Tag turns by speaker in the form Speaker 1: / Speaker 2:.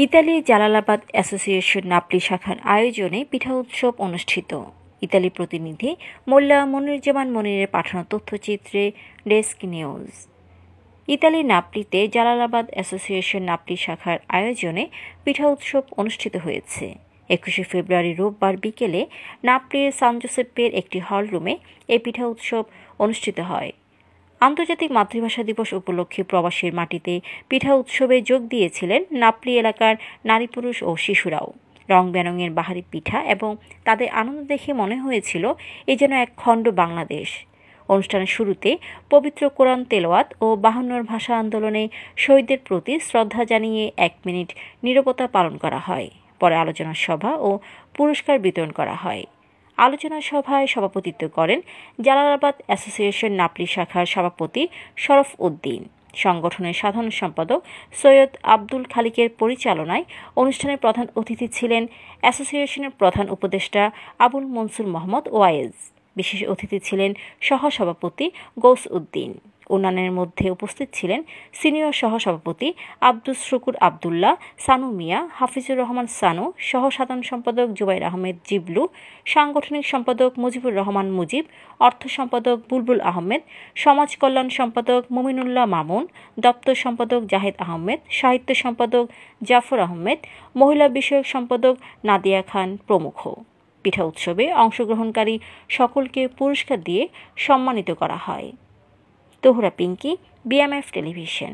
Speaker 1: Italy Jalalabad association Napoli শাখার আয়োজনে পিঠা উৎসব অনুষ্ঠিত। ইতালি প্রতিনিধি মোল্লা মনিরুজ্জামান মনিরের পাঠানো তথ্যচিত্রে ডেস্ক নিউজ। ইতালির নাপলিতে জালালাবাদ অ্যাসোসিয়েশন নাপলি শাখার আয়োজনে পিঠা উৎসব অনুষ্ঠিত হয়েছে। 21শে ফেব্রুয়ারি রোববার বিকেলে নাপলির সান জোসেপ্পের একটি হলরুমে এই পিঠা উৎসব অনুষ্ঠিত হয়। আন্তর্জাতিক মাতৃভাষা দিবস উপলক্ষে প্রবাসীর মাটিতে পিঠা উৎসবে যোগ দিয়েছিলেন নাপলি এলাকার নারী পুরুষ ও শিশুরাও। রং বেরঙের বাহারি পিঠা এবং তাদের আনন্দ দেখে মনে হয়েছিল এ যেন এক খণ্ড বাংলাদেশ। অনুষ্ঠানের শুরুতে পবিত্র কোরআন তেলাওয়াত ও 52 ভাষা আন্দোলনে শহীদদের প্রতি শ্রদ্ধা জানিয়ে 1 মিনিট নীরবতা পালন করা হয়। পরে আলোচনা সভা ও পুরস্কার বিতরণ করা হয়। আলোচনা সভায় সভাপতিত্ব করেন জালালাবাদ অ্যাসোসিয়েশন নাপলি শাখার সভাপতি শরফ উদ্দিন। সংগঠনের সাধারণ সম্পাদক সৈয়দ আব্দুল খালিকের পরিচালনায় অনুষ্ঠানের প্রধান অতিথি ছিলেন অ্যাসোসিয়েশনের প্রধান উপদেষ্টা আবুল মনসুর মোহাম্মদ ওয়াইজ। বিশেষ অতিথি ছিলেন সহসভাপতি গৌস উদ্দিন। অন্যান্যের মধ্যে উপস্থিত ছিলেন সিনিয়র সহসভাপতি আব্দুস শুকুর আবদুল্লাহ, সানু মিয়া, হাফিজুর রহমান সানু, সহ সাধারণ সম্পাদক জুবাইর আহমেদ জিবলু, সাংগঠনিক সম্পাদক মুজিবুর রহমান মুজিব, অর্থ সম্পাদক বুলবুল আহমেদ, সমাজ কল্যাণ সম্পাদক মুমিনুল্লাহ মামুন, দপ্তর সম্পাদক জাহেদ আহমেদ, সাহিত্য সম্পাদক জাফর আহমেদ, মহিলা বিষয়ক সম্পাদক নাদিয়া খান প্রমুখ। পিঠা উৎসবে অংশগ্রহণকারী সকলকে পুরস্কার দিয়ে সম্মানিত করা হয়। তোহরা পিঙ্কি, বিএমএফ টেলিভিশন।